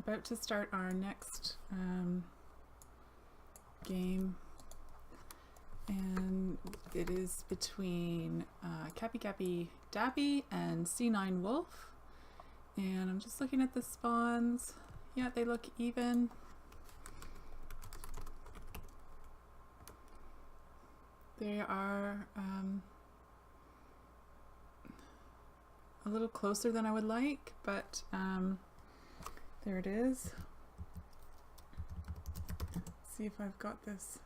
about to start our next game, and it is between CappieGappieDappie and C9 Wolf. And I'm just looking at the spawns. Yeah, they look even. They are a little closer than I would like, but there it is. Let's see if I've got this.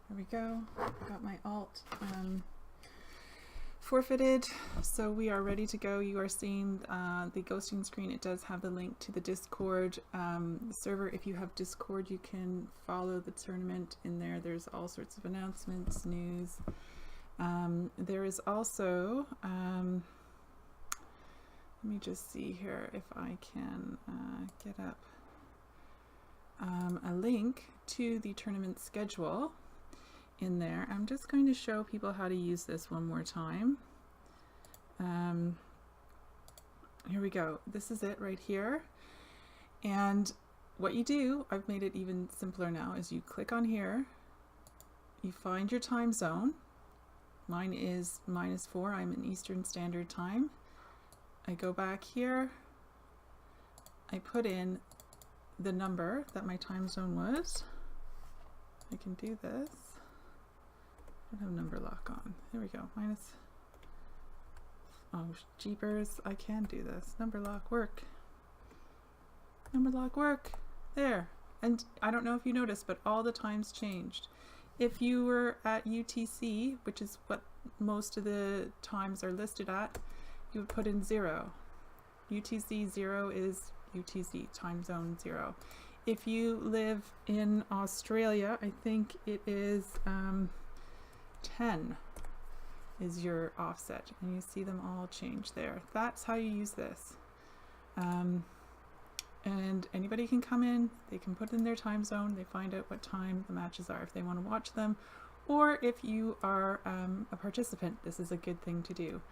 There we go. Got my alt forfeited, so we are ready to go. You are seeing the ghosting screen. It does have the link to the Discord server. If you have Discord, you can follow the tournament in there. There's all sorts of announcements, news. There is also let me just see here if I can get up a link to the tournament schedule in there. I'm just going to show people how to use this one more time. Here we go. This is it right here. And what you do, I've made it even simpler now, is you click on here, you find your time zone. Mine is -4, I'm in Eastern Standard Time. I go back here, I put in the number that my time zone was. I can do this. I don't have number lock on. There we go. Oh, jeepers. I can do this. Number lock work. Number lock work. There. And I don't know if you noticed, but all the times changed. If you were at UTC, which is what most of the times are listed at, you would put in 0. UTC 0 is UTC, time zone 0. If you live in Australia, I think it is 10 is your offset, and you see them all change there. That's how you use this. And anybody can come in, they can put in their time zone, they find out what time the matches are if they want to watch them, or if you are a participant, this is a good thing to do.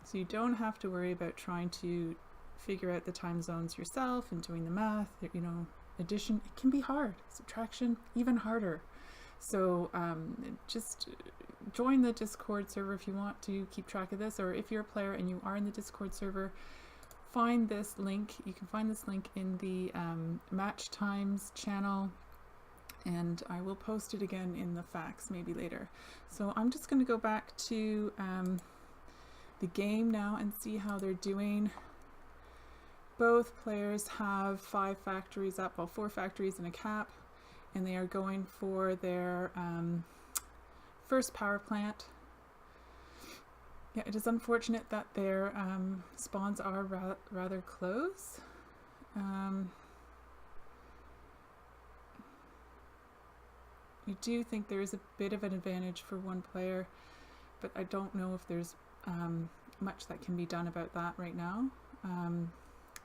So you don't have to worry about trying to figure out the time zones yourself and doing the math. You know, addition, it can be hard. Subtraction, even harder. So just join the Discord server if you want to keep track of this, or if you're a player and you are in the Discord server, find this link. You can find this link in the match times channel, and I will post it again in the facts maybe later. So I'm just going to go back to the game now and see how they're doing. Both players have 5 factories up, well, 4 factories and a cap, and they are going for their first power plant. Yeah, it is unfortunate that their spawns are rather close. I do think there is a bit of an advantage for one player, but I don't know if there's much that can be done about that right now.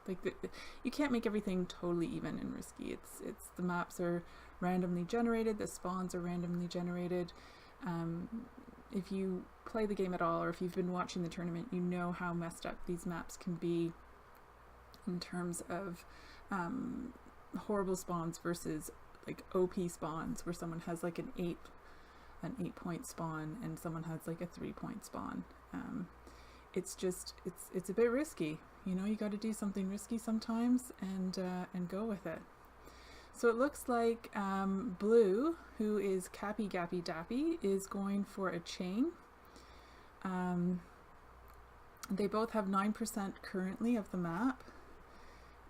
You can't make everything totally even and risky. It's the maps are randomly generated, the spawns are randomly generated. If you play the game at all, or if you've been watching the tournament, you know how messed up these maps can be in terms of horrible spawns versus like OP spawns, where someone has like an 8-point spawn and someone has like a 3-point spawn. It's just it's a bit risky. You know, you got to do something risky sometimes and go with it. So it looks like Blue, who is CappieGappieDappie, is going for a chain. They both have 9% currently of the map.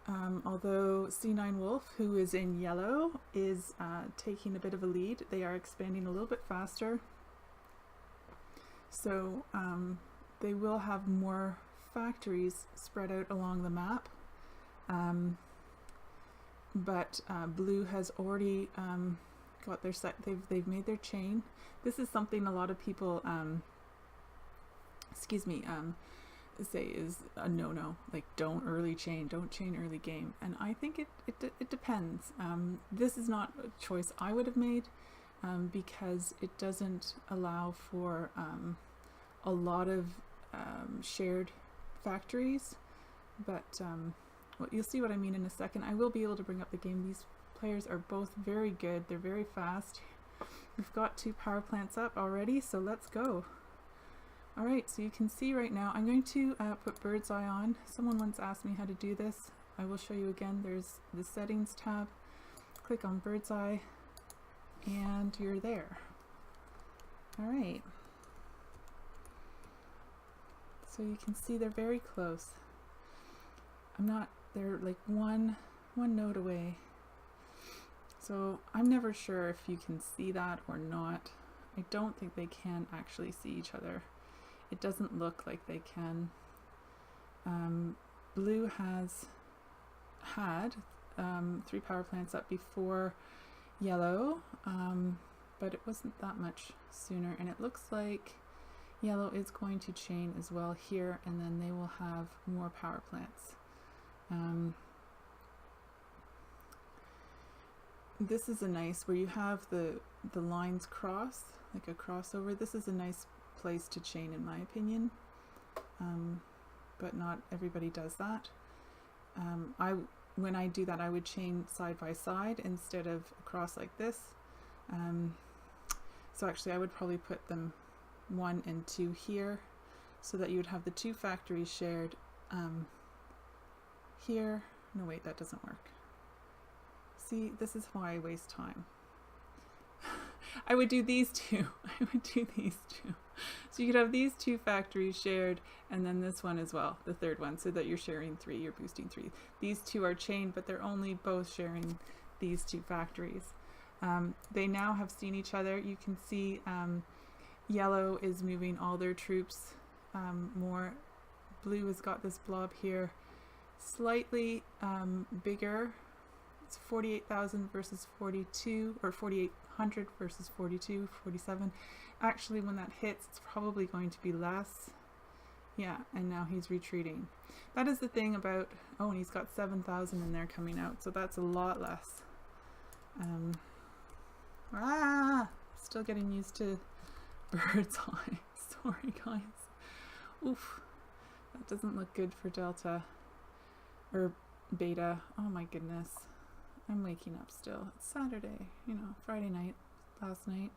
Although C9 Wolf, who is in yellow, is taking a bit of a lead. They are expanding a little bit faster. So they will have more factories spread out along the map. But Blue has already got their set. They've made their chain. This is something a lot of people say is a no-no, like don't early chain, don't chain early game, and I think it depends. This is not a choice I would have made because it doesn't allow for a lot of shared factories, but well, you'll see what I mean in a second. I will be able to bring up the game. These players are both very good. They're very fast. We've got 2 power plants up already, so let's go. Alright, so you can see right now, I'm going to put bird's eye on. Someone once asked me how to do this. I will show you again. There's the settings tab. Click on bird's eye and you're there. Alright. So you can see they're very close. They're like one node away. So I'm never sure if you can see that or not. I don't think they can actually see each other. It doesn't look like they can. Blue has had 3 power plants up before yellow, but it wasn't that much sooner, and it looks like yellow is going to chain as well here, and then they will have more power plants. This is a nice, where you have the lines cross, like a crossover. This is a nice place to chain in my opinion, but not everybody does that. When I do that, I would chain side by side instead of across like this. So actually I would probably put them 1 and 2 here, so that you would have the 2 factories shared here. No wait, that doesn't work. See, this is why I waste time. I would do these 2. I would do these 2. So you could have these 2 factories shared, and then this one as well, the 3rd one, so that you're sharing 3, you're boosting 3. These 2 are chained, but they're only both sharing these 2 factories. They now have seen each other. You can see yellow is moving all their troops more. Blue has got this blob here, slightly bigger. It's 48,000 versus 42, or 4,800 versus 42, 47. Actually, when that hits, it's probably going to be less. Yeah, and now he's retreating. That is the thing about, oh, and he's got 7,000 in there coming out, so that's a lot less. Still getting used to bird's eye. Sorry, guys. Oof, that doesn't look good for Delta, or Beta. Oh my goodness. I'm waking up still. It's Saturday, you know, Friday night, last night.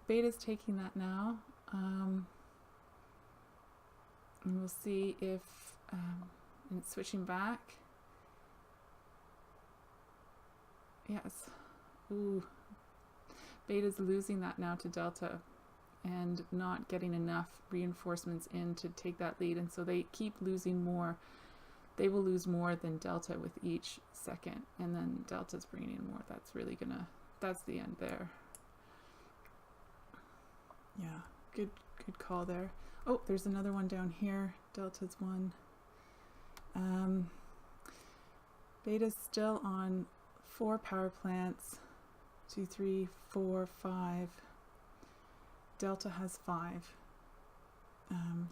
Beta's taking that now. And we'll see if it's switching back. Yes. Ooh. Beta's losing that now to Delta and not getting enough reinforcements in to take that lead, and so they keep losing more. They will lose more than Delta with each second, and then Delta's bringing in more. That's really that's the end there. Yeah, good call there. Oh, there's another one down here. Delta's one. Beta's still on 4 power plants. 2, 3, 4, 5. Delta has 5.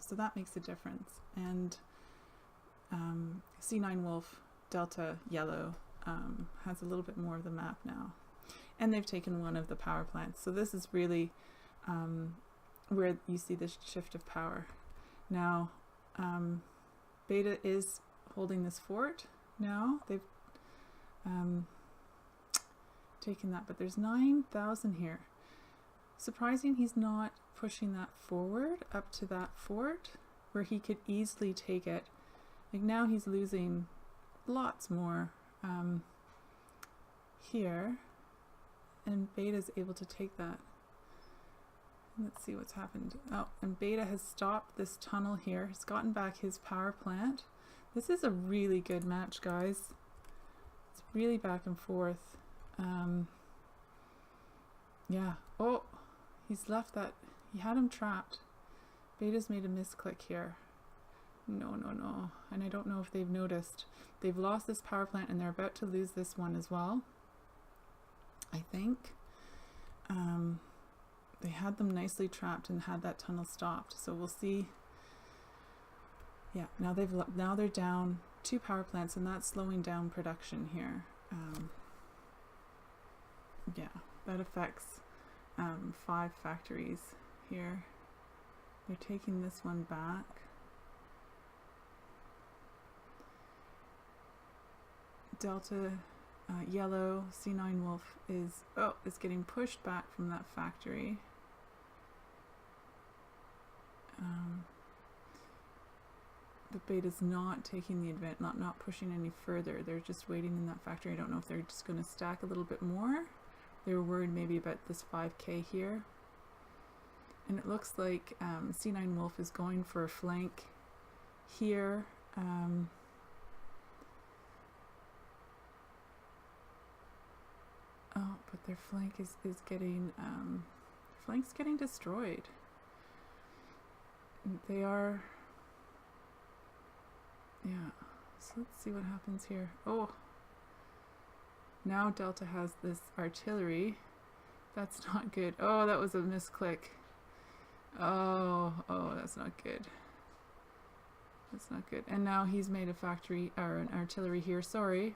So that makes a difference. And C9 Wolf, Delta Yellow, has a little bit more of the map now. And they've taken 1 of the power plants. So this is really where you see this shift of power. Now, Beta is holding this fort now. They've taken that, but there's 9,000 here. Surprising he's not pushing that forward up to that fort where he could easily take it. Like now he's losing lots more here, and Beta's able to take that. Let's see what's happened. Oh, and Beta has stopped this tunnel here. He's gotten back his power plant. This is a really good match, guys. It's really back and forth. Yeah. Oh, he's left that. He had him trapped. Beta's made a misclick here. No. And I don't know if they've noticed. They've lost this power plant and they're about to lose this one as well, I think. They had them nicely trapped and had that tunnel stopped. So we'll see. Yeah, now they're down 2 power plants, and that's slowing down production here. Yeah, that affects 5 factories here. They're taking this one back. Delta yellow C9 Wolf is getting pushed back from that factory. But Beta's not taking the advantage, not pushing any further. They're just waiting in that factory. I don't know if they're just going to stack a little bit more. They were worried maybe about this 5K here. And it looks like C9 Wolf is going for a flank here. Oh, but their flank is getting flank's getting destroyed. They are, yeah. So let's see what happens here. Oh, now Delta has this artillery. That's not good. Oh, that was a misclick. Oh, that's not good. That's not good. And now he's made a factory or an artillery here. Sorry.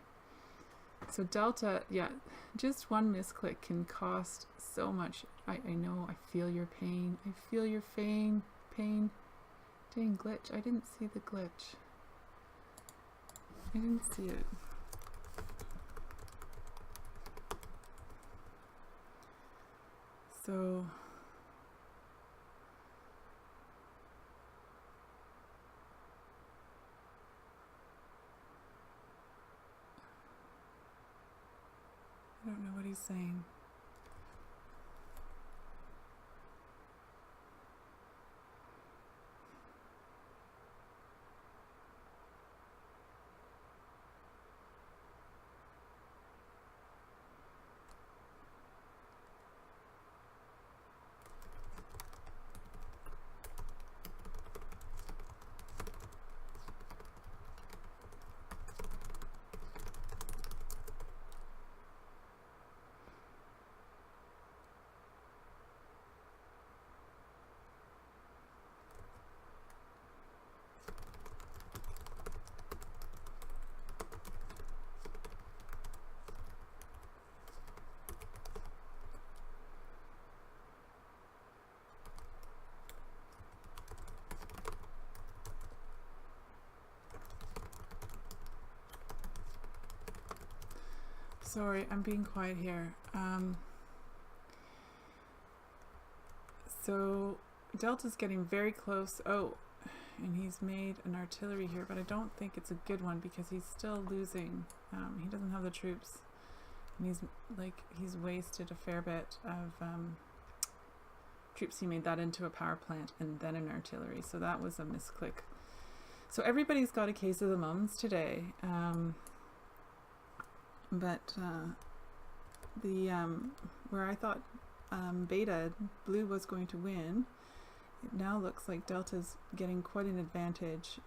So Delta, yeah, just one misclick can cost so much. I know. I feel your pain. I feel your pain. Dang, glitch. I didn't see the glitch. I didn't see it. So I don't know what he's saying. Sorry, I'm being quiet here. So Delta's getting very close. Oh, and he's made an artillery here, but I don't think it's a good one because he's still losing. He doesn't have the troops, and he's wasted a fair bit of troops. He made that into a power plant and then an artillery, so that was a misclick. So everybody's got a case of the mums today. But where I thought Beta Blue was going to win, it now looks like Delta's getting quite an advantage.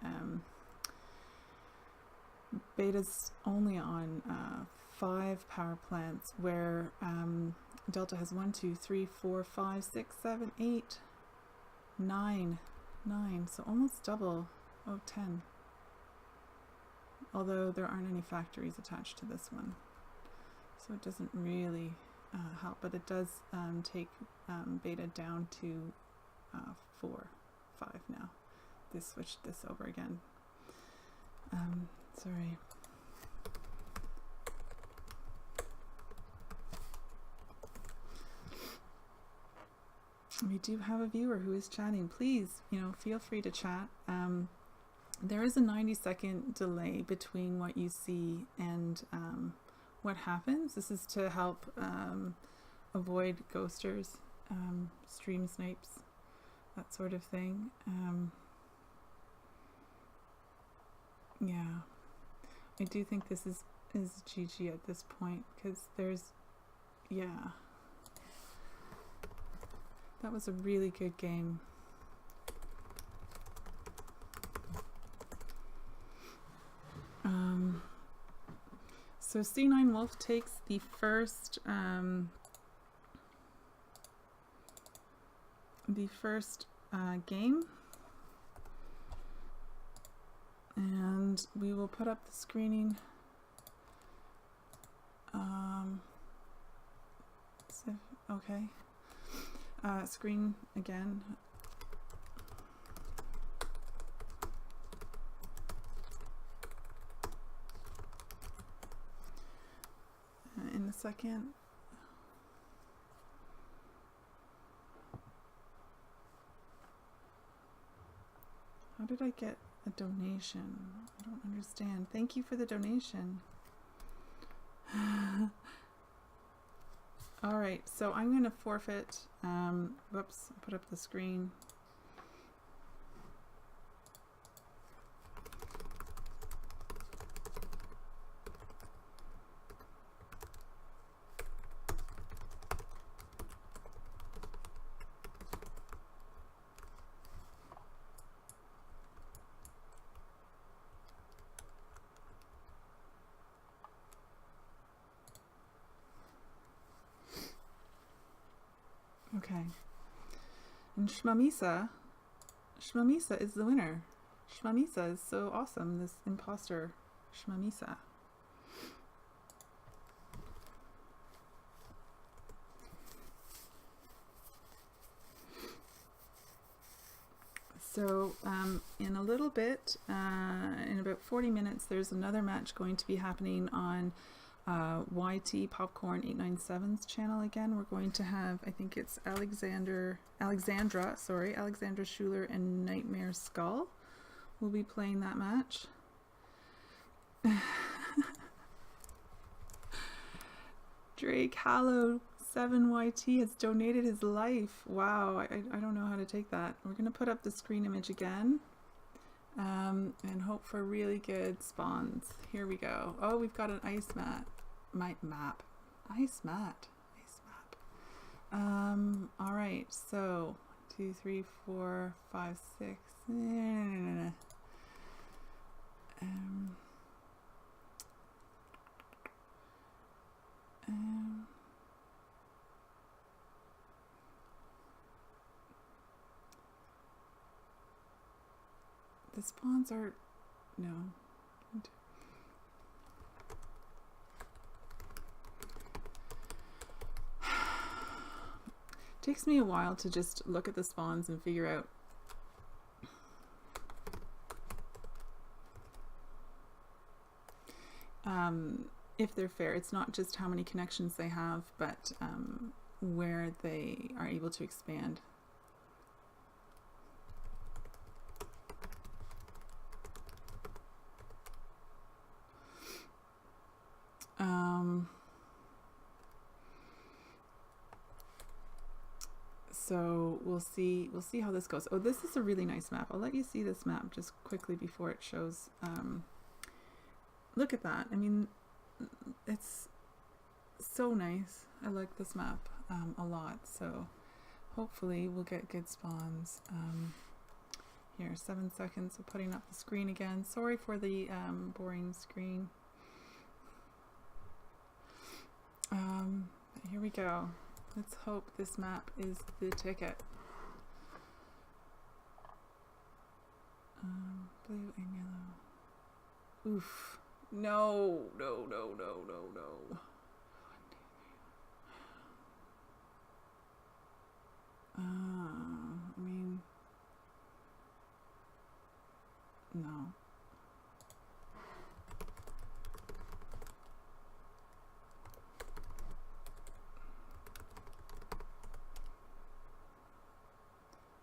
Beta's only on 5 power plants, where Delta has 1, 2, 3, 4, 5, 6, 7, 8, 9, so almost double. Oh, 10. Although there aren't any factories attached to this one, so it doesn't really help, but it does take Beta down to 4, 5 now. They switched this over again. Sorry. We do have a viewer who is chatting. Please, feel free to chat. There is a 90-second delay between what you see and what happens. This is to help avoid ghosters, stream snipes, that sort of thing. Yeah, I do think this is GG at this point, because yeah, that was a really good game. So C9 Wolf takes the first game, and we will put up the screening. Okay, screen again. second. How did I get a donation? I don't understand. Thank you for the donation. All right, so I'm going to forfeit. Whoops, put up the screen. Okay. And Shmamisa is the winner. Shmamisa is so awesome, this imposter Shmamisa. So in a little bit, in about 40 minutes, there's another match going to be happening on YT Popcorn 897's channel again. We're going to have, I think it's Alexandra Schuler and Nightmare Skull will be playing that match. Drake Hallow 7YT has donated his life. Wow, I don't know how to take that. We're going to put up the screen image again and hope for really good spawns. Here we go. Oh, we've got an ice mat. Ice map. All right, so 2, 3, 4, 5, 6. The spawns are no. Takes me a while to just look at the spawns and figure out if they're fair. It's not just how many connections they have, but where they are able to expand. So we'll see how this goes. Oh, this is a really nice map. I'll let you see this map just quickly before it shows. Look at that. I mean, it's so nice. I like this map a lot. So hopefully we'll get good spawns. Here, 7 seconds of putting up the screen again. Sorry for the boring screen. Here we go. Let's hope this map is the ticket. Blue and yellow. Oof. No. I mean, no.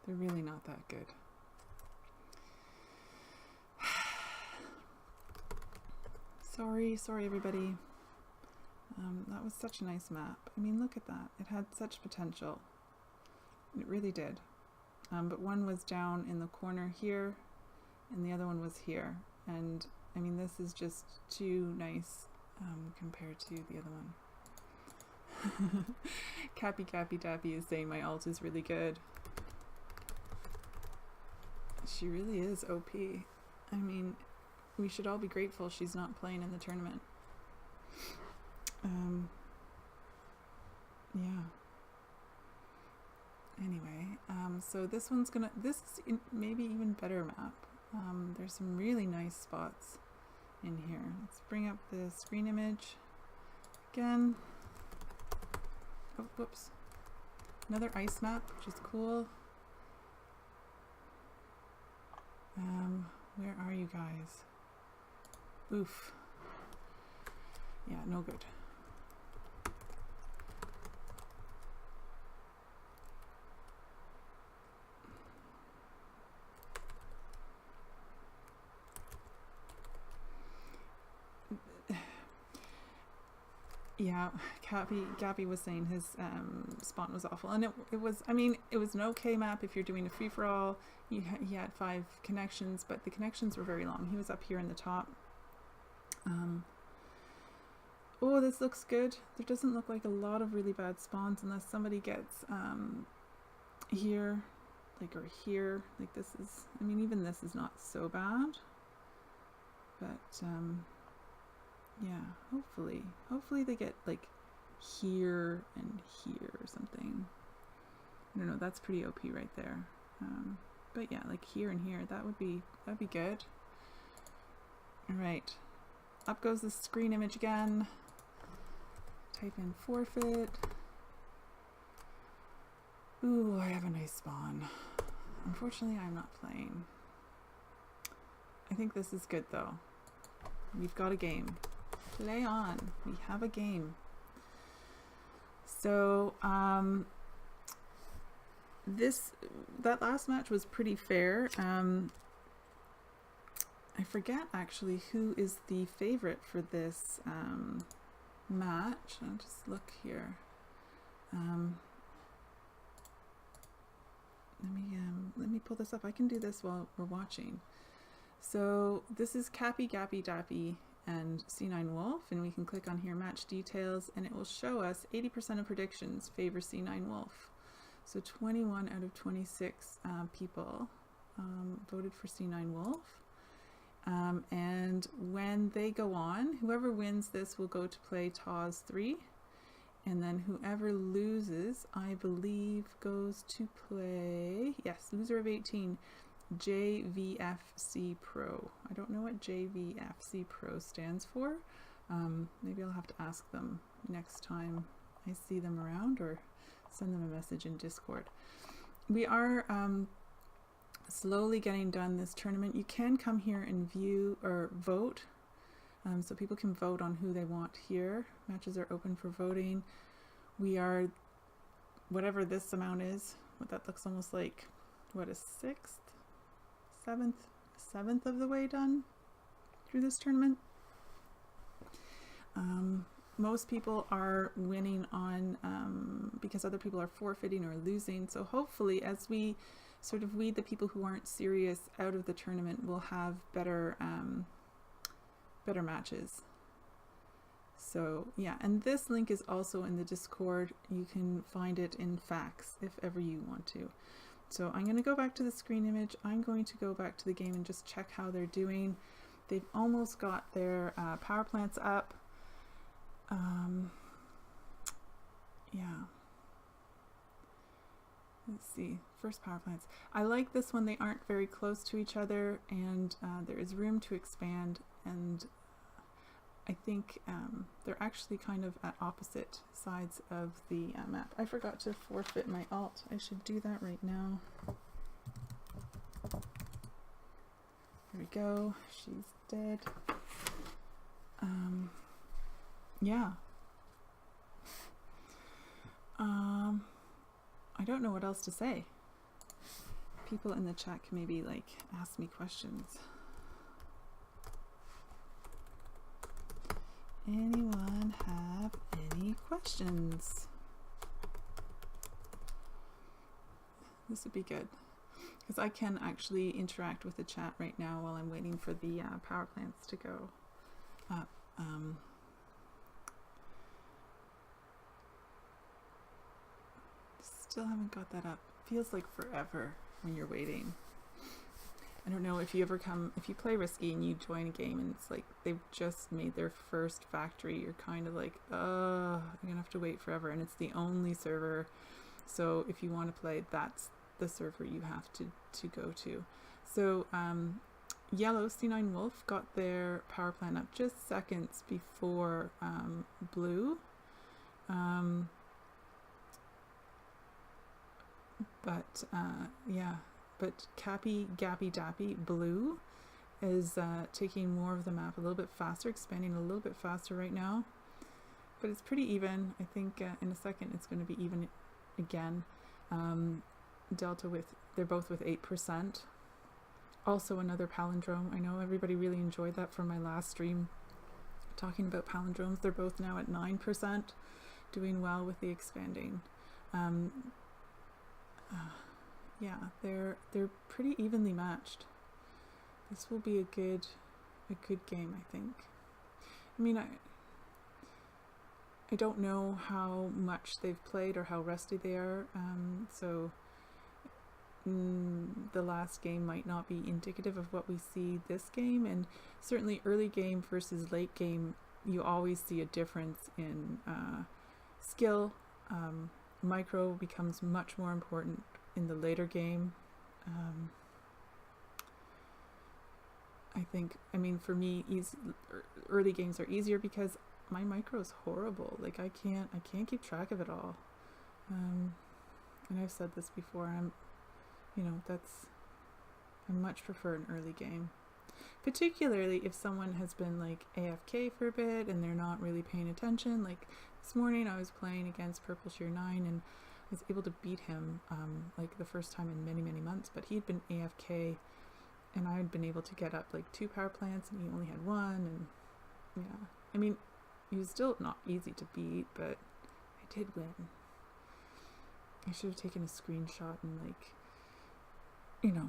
They're really not that good. Sorry everybody. That was such a nice map. I mean, look at that. It had such potential. It really did. But one was down in the corner here, and the other one was here. And I mean, this is just too nice compared to the other one. CappieGappieDappie is saying my ult is really good. She really is OP. I mean, we should all be grateful she's not playing in the tournament. Yeah. Anyway, so this one's gonna, this is maybe even better map. There's some really nice spots in here. Let's bring up the screen image again. Oh, whoops. Another ice map, which is cool. Where are you guys? Oof. Yeah, no good. Yeah, Gappie was saying his spawn was awful, and it was. I mean, it was an okay map if you're doing a free for all. He had 5 connections, but the connections were very long. He was up here in the top. Oh, this looks good. There doesn't look like a lot of really bad spawns unless somebody gets here, like, or here. Like, this is. I mean, even this is not so bad, but yeah, hopefully they get like here and here or something. I don't know, that's pretty OP right there. But yeah, like here and here, that'd be good. All right, up goes the screen image again. Type in forfeit. Ooh, I have a nice spawn. Unfortunately, I'm not playing. I think this is good though. We've got a game. Play on. We have a game. So that last match was pretty fair. I forget actually who is the favorite for this match. I'll just look here. Let me pull this up. I can do this while we're watching. So this is CappieGappieDappie and C9 Wolf, and we can click on here match details, and it will show us 80% of predictions favor C9 Wolf. So 21 out of 26 people voted for C9 Wolf. And when they go on, whoever wins this will go to play TAWS 3, and then whoever loses, I believe, goes to play, yes, loser of 18, JVFC Pro. I don't know what JVFC Pro stands for. Maybe I'll have to ask them next time I see them around, or send them a message in Discord. We are slowly getting done this tournament. You can come here and view or vote, so people can vote on who they want here. Matches are open for voting. We are, whatever this amount is, what that looks almost like, what, a seventh of the way done through this tournament. Most people are winning on because other people are forfeiting or losing. So hopefully, as we sort of weed the people who aren't serious out of the tournament, we'll have better matches. So yeah, and this link is also in the Discord. You can find it in facts if ever you want to. So I'm going to go back to the screen image. I'm going to go back to the game and just check how they're doing. They've almost got their power plants up. Yeah. Let's see. First power plants. I like this one. They aren't very close to each other, and there is room to expand, and I think they're actually kind of at opposite sides of the map. I forgot to forfeit my alt. I should do that right now. There we go. She's dead. Yeah. I don't know what else to say. People in the chat can maybe like ask me questions. Anyone have any questions? This would be good, because I can actually interact with the chat right now while I'm waiting for the power plants to go up. Still haven't got that up. Feels like forever when you're waiting. I don't know if you play Risky and you join a game and it's like they've just made their first factory, you're kind of like, you're gonna have to wait forever, and it's the only server. So if you want to play, that's the server you have to go to. So yellow, C9 Wolf, got their power plant up just seconds before blue. Yeah, but CappieGappieDappie blue is taking more of the map a little bit faster, expanding a little bit faster right now. But it's pretty even. I think in a second it's going to be even again. Delta they're both with 8%. Also another palindrome. I know everybody really enjoyed that from my last stream. talking about palindromes, they're both now at 9%, doing well with the expanding. Yeah, they're pretty evenly matched. This will be a good game, I think. I mean, I don't know how much they've played or how rusty they are, so the last game might not be indicative of what we see this game, and certainly early game versus late game, you always see a difference in skill. Micro becomes much more important in the later game. I think, I mean, for me, early games are easier because my micro is horrible. Like I can't keep track of it all. And I've said this before. I much prefer an early game, particularly if someone has been like AFK for a bit and they're not really paying attention. Like this morning, I was playing against Purple Shear 9 and I was able to beat him like the first time in many months. But he'd been AFK, and I had been able to get up like 2 power plants, and he only had 1. And yeah, I mean, he was still not easy to beat, but I did win. I should have taken a screenshot and like,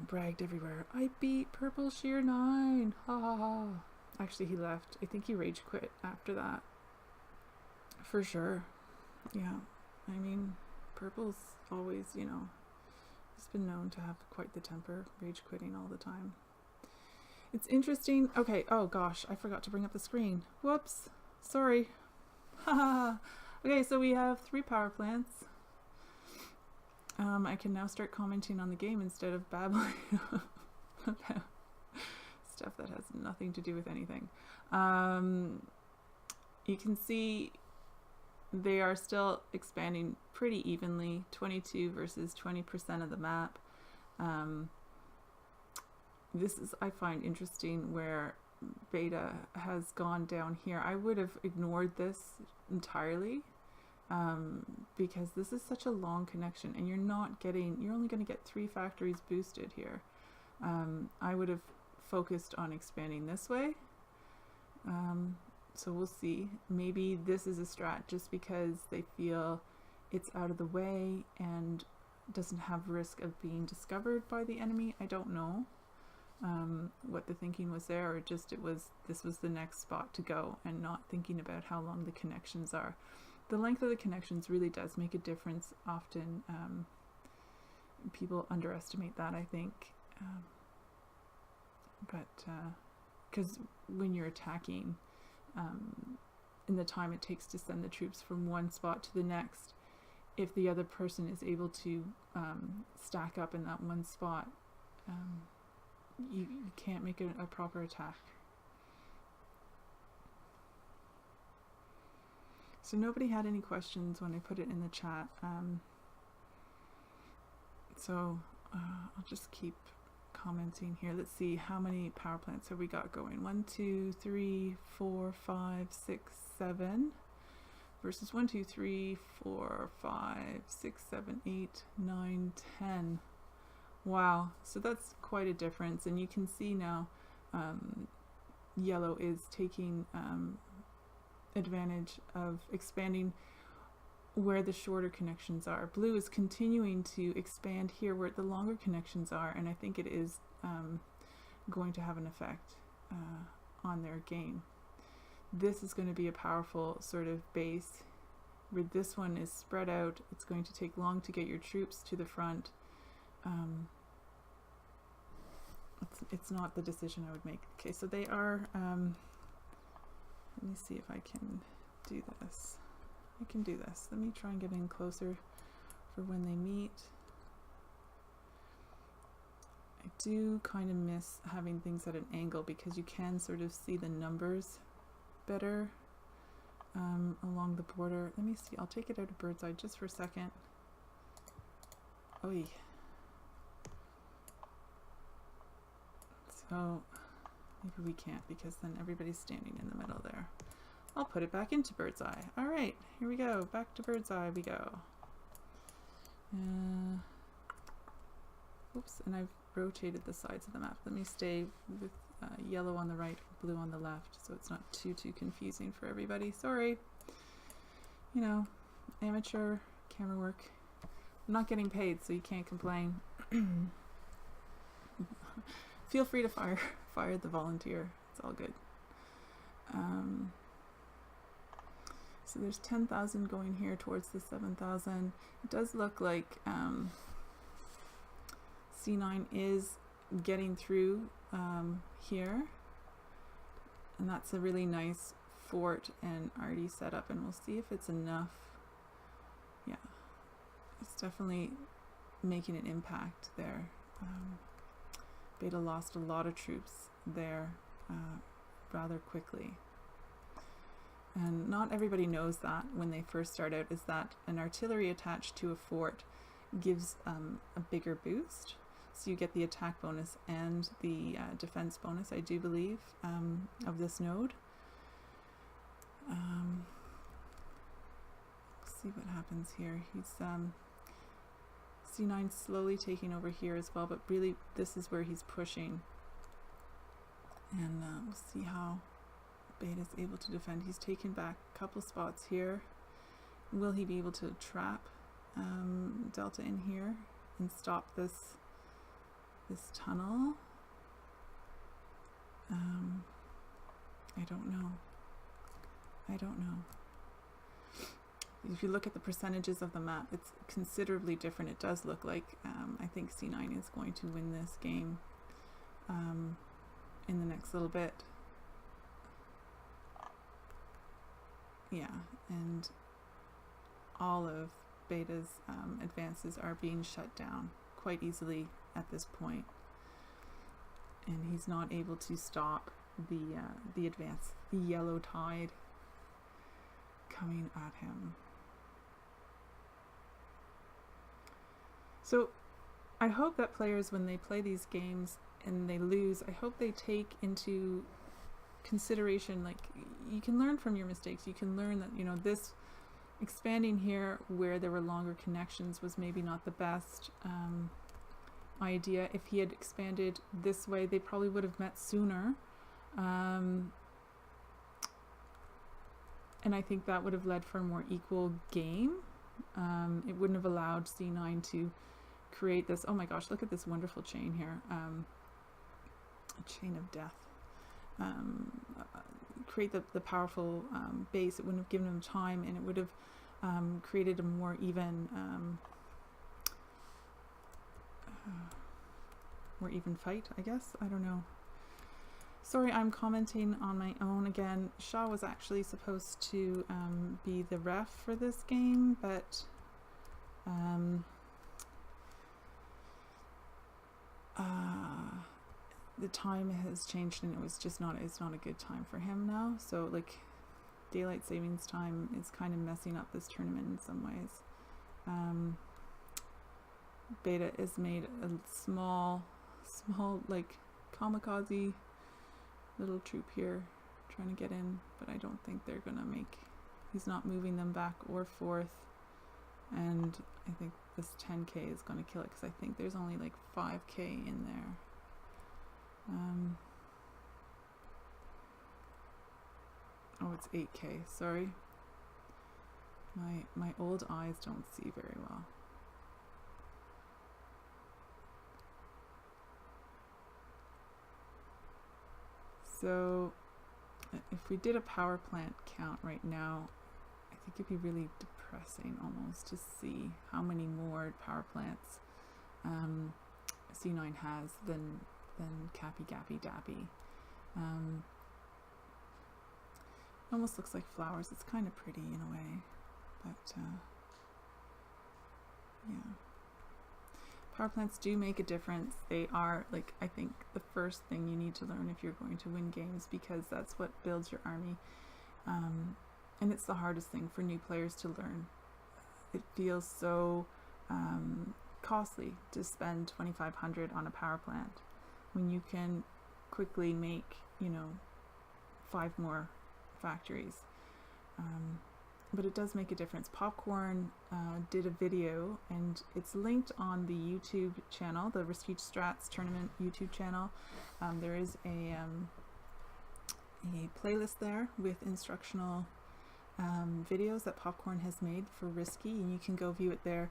bragged everywhere. I beat Purple Shear 9. Ha ha ha. Actually, he left. I think he rage quit after that. For sure. Yeah. I mean, Purple's always, he's been known to have quite the temper, rage quitting all the time. It's interesting. Okay. Oh gosh, I forgot to bring up the screen. Whoops. Sorry. Haha. Okay, so we have 3 power plants. I can now start commenting on the game instead of babbling about stuff that has nothing to do with anything. You can see they are still expanding pretty evenly, 22 versus 20% of the map. This is, I find, interesting where beta has gone down here. I would have ignored this entirely. Because this is such a long connection and you're only going to get 3 factories boosted here. I would have focused on expanding this way. So we'll see. Maybe this is a strat just because they feel it's out of the way and doesn't have risk of being discovered by the enemy. I don't know what the thinking was there, or just this was the next spot to go and not thinking about how long the connections are. The length of the connections really does make a difference often. People underestimate that, I think. Because when you're attacking, in the time it takes to send the troops from one spot to the next, if the other person is able to stack up in that one spot, you can't make a proper attack. So nobody had any questions when I put it in the chat. I'll just keep commenting here. Let's see, how many power plants have we got going? 1, 2, 3, 4, 5, 6, 7 versus 1, 2, 3, 4, 5, 6, 7, 8, 9, 10. Wow, so that's quite a difference. And you can see now yellow is taking advantage of expanding where the shorter connections are. Blue is continuing to expand here where the longer connections are, and I think it is going to have an effect on their game. This is going to be a powerful sort of base where this one is spread out. It's going to take long to get your troops to the front. It's not the decision I would make. Okay, so they are let me see if I can do this. I can do this. Let me try and get in closer for when they meet. I do kind of miss having things at an angle because you can sort of see the numbers better along the border. Let me see. I'll take it out of bird's eye just for a second. Oy. So maybe we can't because then everybody's standing in the middle there. I'll put it back into bird's eye. All right, here we go. Back to bird's eye we go. Oops, and I've rotated the sides of the map. Let me stay with yellow on the right, blue on the left, so it's not too confusing for everybody. Sorry, you know, amateur camera work. I'm not getting paid, so you can't complain. Feel free to fire the volunteer. It's all good. So there's 10,000 going here towards the 7,000. It does look like C9 is getting through here, and that's a really nice fort and arty setup, and we'll see if it's enough. Yeah, it's definitely making an impact there. Beta lost a lot of troops there rather quickly. And not everybody knows that when they first start out, is that an artillery attached to a fort gives a bigger boost. So you get the attack bonus and the defense bonus, I do believe, of this node. See what happens here. He's C9 slowly taking over here as well, but really this is where he's pushing. And we'll see how Beta's able to defend. He's taken back a couple spots here. Will he be able to trap Delta in here and stop this tunnel? I don't know. If you look at the percentages of the map, it's considerably different. It does look like I think C9 is going to win this game in the next little bit. Yeah, and all of Beta's advances are being shut down quite easily at this point, and he's not able to stop the advance, the yellow tide coming at him. So I hope that players, when they play these games and they lose, I hope they take into consideration, like, you can learn from your mistakes. You can learn that, you know, this expanding here where there were longer connections was maybe not the best idea. If he had expanded this way, they probably would have met sooner. And I think that would have led for a more equal game. It wouldn't have allowed C9 to create this, oh my gosh, look at this wonderful chain here, a chain of death. Create the powerful base. It wouldn't have given him time, and it would have created a more even fight, I guess. I don't know. Sorry, I'm commenting on my own again. Shaw was actually supposed to be the ref for this game, but the time has changed, and it's not a good time for him now. So like daylight savings time is kind of messing up this tournament in some ways. Beta has made a small like kamikaze little troop here trying to get in, but I don't think they're gonna make, he's not moving them back or forth, and I think this 10k is gonna kill it, because I think there's only like 5k in there. Oh, it's 8k, sorry, my old eyes don't see very well. So if we did a power plant count right now, I think it'd be really depressing almost to see how many more power plants C9 has than CappieGappieDappie. It almost looks like flowers. It's kind of pretty in a way, but yeah. Power plants do make a difference. They are, like, I think the first thing you need to learn if you're going to win games, because that's what builds your army. And it's the hardest thing for new players to learn. It feels so costly to spend 2,500 on a power plant when you can quickly make, you know, 5 more factories. but it does make a difference. Popcorn did a video, and it's linked on the YouTube channel, the Risky Strats Tournament YouTube channel. There is a playlist there with instructional videos that Popcorn has made for Risky, and you can go view it there.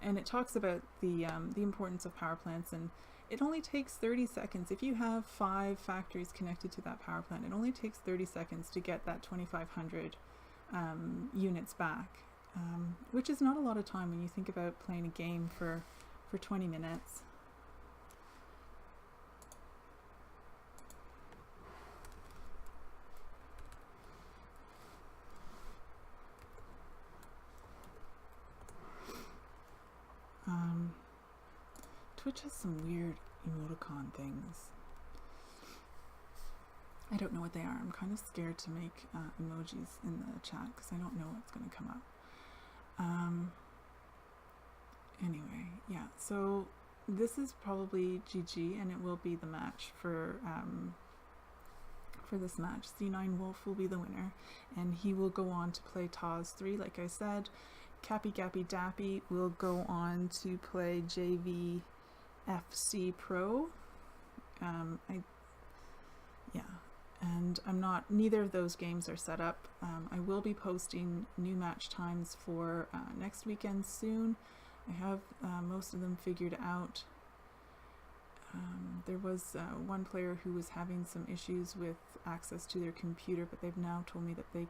And it talks about the importance of power plants, and it only takes 30 seconds. If you have 5 factories connected to that power plant, it only takes 30 seconds to get that 2,500 units back, which is not a lot of time when you think about playing a game for 20 minutes. Twitch has some weird emoticon things. I don't know what they are. I'm kind of scared to make emojis in the chat because I don't know what's going to come up. Anyway, yeah, so this is probably GG, and it will be the match for this match. C9 Wolf will be the winner, and he will go on to play TAWS 3, like I said. CappieGappieDappie will go on to play JVFC Pro. And neither of those games are set up. I will be posting new match times for next weekend soon. I have most of them figured out. There was one player who was having some issues with access to their computer, but they've now told me that they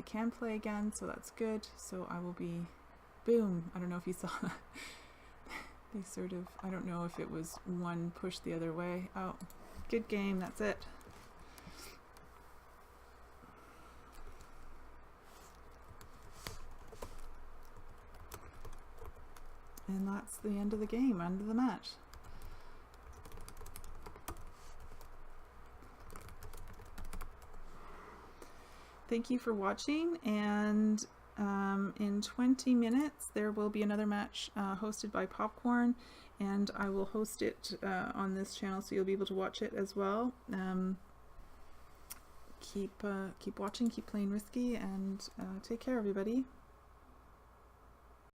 can play again, so that's good. So I will be, boom, I don't know if you saw that. They sort of, I don't know if it was one pushed the other way. Oh, good game, that's it. And that's the end of the game, end of the match. Thank you for watching, and in 20 minutes there will be another match hosted by Popcorn, and I will host it on this channel, so you'll be able to watch it as well. Keep watching, keep playing Risky, and take care, everybody.